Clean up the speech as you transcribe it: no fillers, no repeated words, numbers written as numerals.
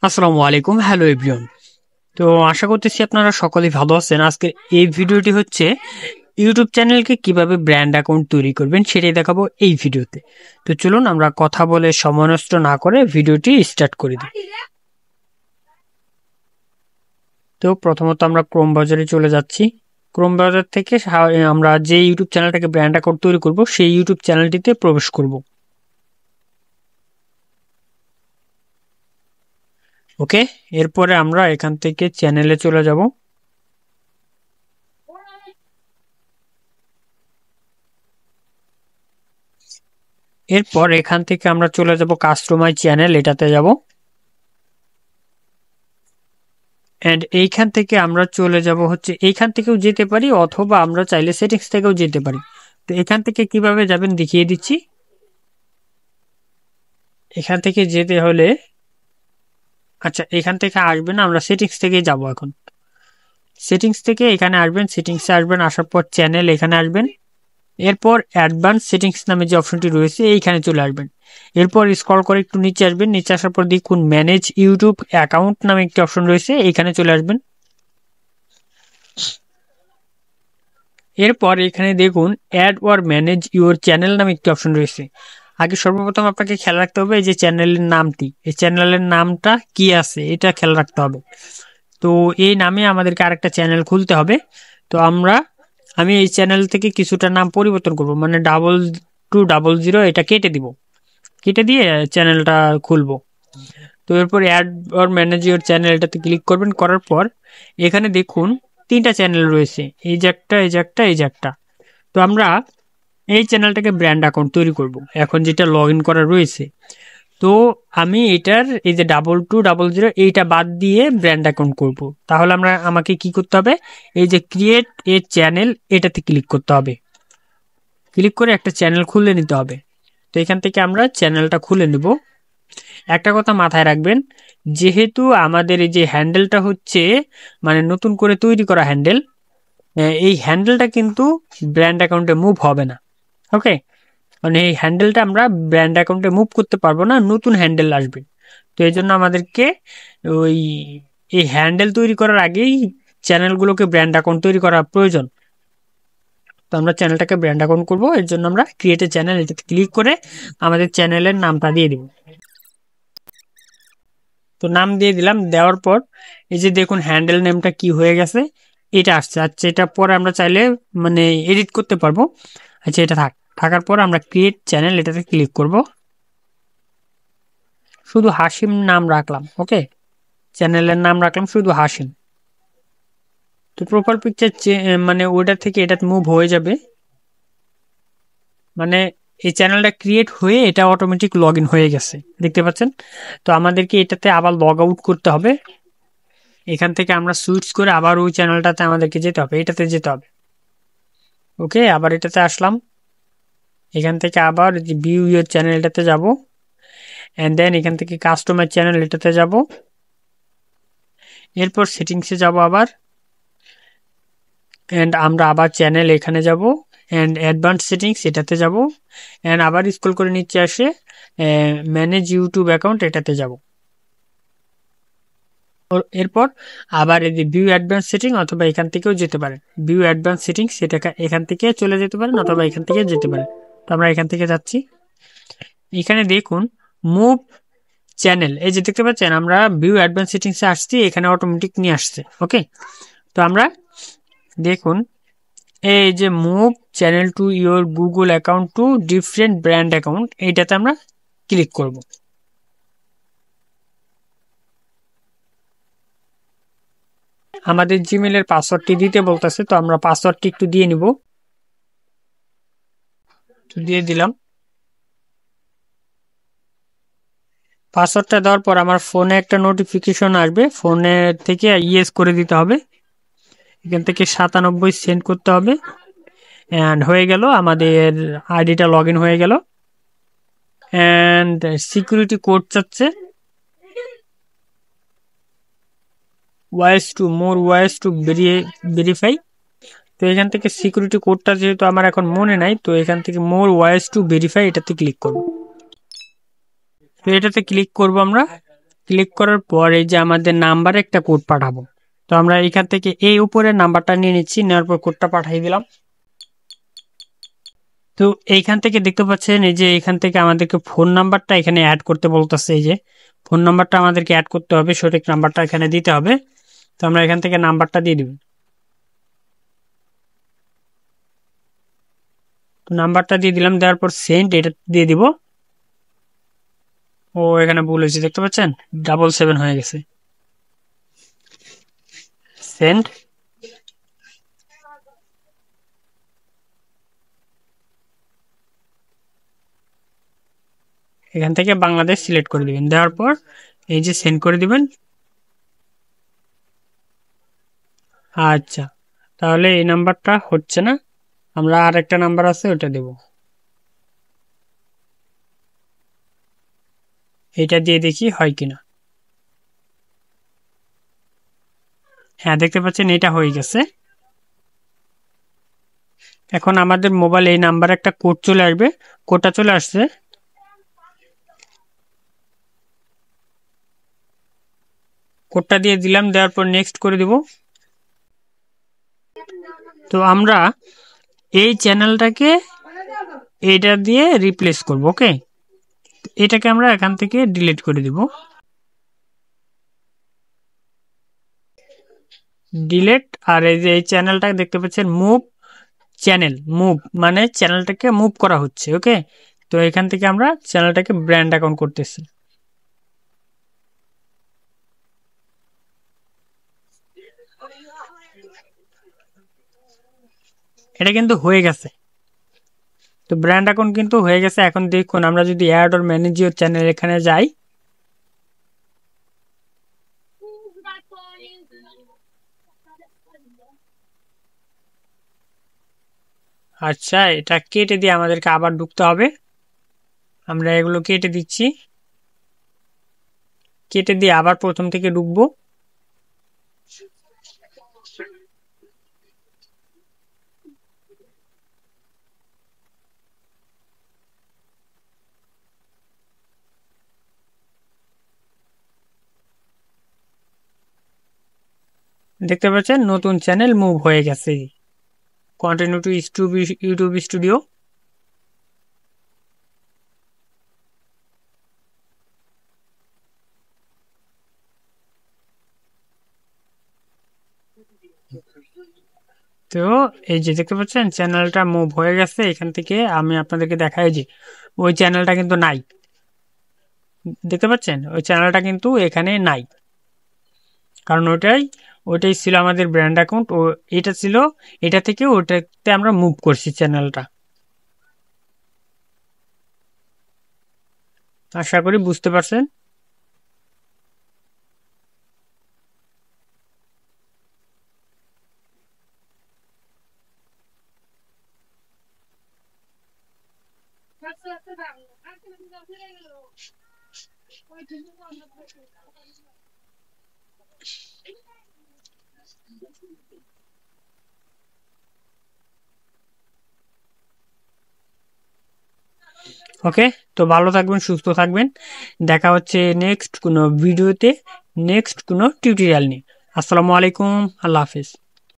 আসসালামু আলাইকুম, hello everyone. তো আশা করতেছি আপনারা সকলেই ভালো আছেন। আজকে এই ভিডিওটি হচ্ছে ইউটিউব চ্যানেলকে কিভাবে ব্র্যান্ড অ্যাকাউন্ট তৈরি করবেন সেটাই দেখাবো এই ভিডিওতে। তো চলুন আমরা কথা বলে সময় নষ্ট না করে ভিডিওটি স্টার্ট করে দিই। তো প্রথমত আমরা ক্রোম ব্রাউজারে চলে যাচ্ছি। ক্রোম ব্রাউজার থেকে আমরা যে ইউটিউব চ্যানেলটাকে ব্র্যান্ড অ্যাকাউন্ট তৈরি করব সেই ইউটিউব চ্যানেলটিতে প্রবেশ করব। ওকে, এরপরে আমরা এখান থেকে চ্যানেলে চলে যাব। এরপর এখান থেকে আমরা চলে যাব কাস্টমাইজ চ্যানেল, এটাতে যাব। এন্ড এইখান থেকে আমরা চলে যাব হচ্ছে এইখান থেকেও যেতে পারি, অথবা আমরা চাইলে সেটিংস থেকেও যেতে পারি। তো এখান থেকে কিভাবে যাবেন দেখিয়ে দিচ্ছি। এখান থেকে যেতে হলে আচ্ছা, এখান থেকে আসবেন, আমরা সেটিংস থেকেই যাব এখন। সেটিংস থেকে এখানে আসবেন, সেটিংসে আসবেন, আসার পর চ্যানেল এখানে আসবেন। এরপর অ্যাডভান্স সেটিংস নামে যে অপশনটি রয়েছে এইখানে চলে আসবেন। এরপর স্ক্রল করে একটু নিচে আসবেন, নিচে আসার পর দেখুন ম্যানেজ ইউটিউব অ্যাকাউন্ট নামে একটি অপশন রয়েছে, এইখানে চলে আসবেন। এরপর এখানে দেখুন add or manage your channel নামে একটি অপশন রয়েছে। আগে সর্বপ্রথম আপনাকে খেয়াল রাখতে হবে এই যে চ্যানেলের নামটি, এই চ্যানেলের নামটা কি আছে এটা খেয়াল রাখতে হবে। তো এই নামে আমাদেরকে আরেকটা চ্যানেল খুলতে হবে। তো আমি এই চ্যানেল থেকে কিছুটা নাম পরিবর্তন করব, মানে 2200 এটা কেটে দিব, কেটে দিয়ে চ্যানেলটা খুলবো। তো এরপর add or manage your channel এটাতে ক্লিক করবেন। করার পর এখানে দেখুন তিনটা চ্যানেল রয়েছে, এই যে একটা, এই যে একটা, এই যে একটা। তো আমরা এই চ্যানেলটাকে ব্র্যান্ড অ্যাকাউন্ট তৈরি করব এখন, যেটা লগ ইন করা রয়েছে। তো আমি এটার এই যে 2200 এইটা বাদ দিয়ে ব্র্যান্ড অ্যাকাউন্ট করব। তাহলে আমাকে কি করতে হবে, এই যে ক্রিয়েট এ চ্যানেল এটাতে ক্লিক করতে হবে। ক্লিক করে একটা চ্যানেল খুলে নিতে হবে। তো এখান থেকে আমরা চ্যানেলটা খুলে নেব। একটা কথা মাথায় রাখবেন, যেহেতু আমাদের এই যে হ্যান্ডেলটা হচ্ছে মানে নতুন করে তৈরি করা হ্যান্ডেল, এই হ্যান্ডেলটা কিন্তু ব্র্যান্ড অ্যাকাউন্টে মুভ হবে না। ওকে, মানে এই হ্যান্ডেলটা আমরা ব্র্যান্ড অ্যাকাউন্টে মুভ করতে পারবো না, নতুন হ্যান্ডেল আসবে। তো এই জন্য আমাদেরকে ওই এই হ্যান্ডেল তৈরি করার আগেই চ্যানেলগুলোকে ব্র্যান্ড অ্যাকাউন্ট তৈরি করা প্রয়োজন। তো আমরা চ্যানেলটাকে ব্র্যান্ড অ্যাকাউন্ট করবো, এর জন্য আমরা ক্রিয়েট এ চ্যানেল এটাতে ক্লিক করে আমাদের চ্যানেলের নামটা দিয়ে দিব। তো নাম দিয়ে দিলাম, দেওয়ার পর এই যে দেখুন হ্যান্ডেল নেমটা কি হয়ে গেছে, এটা আসছে। আচ্ছা, এটা পরে আমরা চাইলে মানে এডিট করতে পারবো। আচ্ছা, এটা থাকার পর আমরা ক্রিয়েট চ্যানেল এটাতে ক্লিক করব। শুধু হাসিম নাম রাখলাম। ওকে, চ্যানেলের নাম রাখলাম শুধু হাসিম। তো প্রোফাইল পিকচার মানে ওটা থেকে এটা মুভ হয়ে যাবে, মানে এই চ্যানেলটা ক্রিয়েট হয়ে এটা অটোমেটিক লগ ইন হয়ে গেছে, দেখতে পাচ্ছেন। তো আমাদেরকে এটাতে আবার লগ আউট করতে হবে। এখান থেকে আমরা সুইচ করে আবার ওই চ্যানেলটাতে আমাদেরকে যেতে হবে, এটাতে যেতে হবে। ওকে, আবার এটাতে আসলাম। এখান থেকে আবার ভিউ ইউর চ্যানেলটাতে যাব, অ্যান্ড দেন এখান থেকে কাস্টমার চ্যানেল এটাতে যাব। এরপর সেটিংসে যাব আবার, অ্যান্ড আমরা আবার চ্যানেল এখানে যাব, অ্যান্ড অ্যাডভান্স সেটিংস এটাতে যাব, অ্যান্ড আবার স্ক্রল করে নিচে আসে ম্যানেজ ইউটিউব অ্যাকাউন্ট এটাতে যাব। এরপর আবার এই যে ভিউ অ্যাডভান্স সেটিং, অথবা এখান থেকেও যেতে পারেন ভিউ অ্যাডভান্স সেটিং, সেটা এখান থেকে চলে যেতে পারেন অথবা এখান থেকে যেতে পারেন। তো আমরা এখান থেকে যাচ্ছি। এখানে দেখুন মুভ চ্যানেল, এই যে দেখতে পাচ্ছেন আমরা ভিউ অ্যাডভান্স সেটিংসে আসছি, এখানে অটোমেটিক নিয়ে আসছে। ওকে, তো আমরা দেখুন এই যে move channel to your Google account two different brand account, এইটাতে আমরা ক্লিক করব। আমাদের জিমেলের পাসওয়ার্ডটি দিতে বলতেছে, তো আমরা পাসওয়ার্ডটি একটু দিয়ে নিব। তো দিয়ে দিলাম। পাসওয়ার্ডটা দেওয়ার পর আমার ফোনে একটা নোটিফিকেশন আসবে, ফোনে থেকে ইয়েস করে দিতে হবে। এখান থেকে 97 সেন্ড করতে হবে, অ্যান্ড হয়ে গেল, আমাদের আইডিটা লগ ইন হয়ে গেল। অ্যান্ড সিকিউরিটি কোড চাচ্ছে, ওয়াইস টু ভেরিফাই। তো এখান থেকে সিকিউরিটি কোডটা যেহেতু আমার এখন মনে নাই, তো এখান থেকে মোর ওয়াইস টু ভেরিফাই এটাতে ক্লিক করব। তো এটাতে ক্লিক করব আমরা, ক্লিক করার পর এই যে আমাদের নাম্বারে একটা কোড পাঠাবো। তো আমরা এখান থেকে এই উপরে নাম্বারটা নিয়ে নিচ্ছি, নেওয়ার পর কোডটা পাঠিয়ে দিলাম। তো এইখান থেকে দেখতে পাচ্ছেন এই যে এখান থেকে আমাদেরকে ফোন নাম্বারটা এখানে অ্যাড করতে বলতেছে। এই যে ফোন নাম্বারটা আমাদেরকে অ্যাড করতে হবে, সঠিক নাম্বারটা এখানে দিতে হবে। তো আমরা এখান থেকে নাম্বারটা দিয়ে দিব। তো নাম্বারটা দিয়ে দিলাম, দেওয়ার পর সেন্ড এটা দিয়ে দিব। ও এখানে ভুল হয়েছে, দেখতে পাচ্ছেন 777 হয়ে গেছে। সেন্ড। এখান থেকে বাংলাদেশ সিলেক্ট করে দিবেন, দেওয়ার পর এই যে সেন্ড করে দিবেন। আচ্ছা, তাহলে এই নাম্বারটা হচ্ছে না, আমরা আর একটা নাম্বার আছে ওটা দেব। এটা দিয়ে দেখি হয় কিনা। হ্যাঁ, দেখতে পাচ্ছেন এটা হয়ে গেছে। এখন আমাদের মোবাইল এই নাম্বারে একটা কোড চলে আসবে। কোডটা চলে আসছে। কোডটা দিয়ে দিলাম, দেওয়ার পর নেক্সট করে দিব। তো আমরা এই চ্যানেলটাকে এটা দিয়ে রিপ্লেস করব। ওকে, এটাকে আমরা এখান থেকে ডিলিট করে দিব। ডিলিট। আর এই যে এই চ্যানেলটা দেখতে পাচ্ছেন মুভ চ্যানেল, মুভ মানে চ্যানেলটাকে মুভ করা হচ্ছে। ওকে, তো এখান থেকে আমরা চ্যানেলটাকে ব্র্যান্ড অ্যাকাউন্ট করতেছি। এটা কিন্তু হয়ে গেছে। তো ব্র্যান্ড অ্যাকাউন্ট কিন্তু হয়ে গেছে। এখন দেখুন আমরা যদি add or manage your channel এখানে যাই, আচ্ছা এটা কেটে দিয়ে আমাদেরকে আবার ঢুকতে হবে। আমরা এগুলো কেটে দিচ্ছি, কেটে দিয়ে আবার প্রথম থেকে ঢুকবো। দেখতে পাচ্ছেন নতুন চ্যানেল মুভ হয়ে গেছে। Continue to YouTube studio. তো এই যে দেখতে পাচ্ছেন চ্যানেলটা মুভ হয়ে গেছে। এখান থেকে আমি আপনাদেরকে দেখাই যে ওই চ্যানেলটা কিন্তু নাই। দেখতে পাচ্ছেন ওই চ্যানেলটা কিন্তু এখানে নাই, কারণ ওইটাই ছিল আমাদের ব্র্যান্ড অ্যাকাউন্ট। ও এটা ছিল, এটা থেকে ওটাতে আমরা মুভ করছি চ্যানেলটা। আশা করি বুঝতে পারছেন। ওকে, তো ভালো থাকবেন, সুস্থ থাকবেন। দেখা হচ্ছে নেক্সট কোনো ভিডিওতে, নেক্সট কোনো টিউটোরিয়াল নিয়ে। আসসালামু আলাইকুম, আল্লাহ হাফিজ।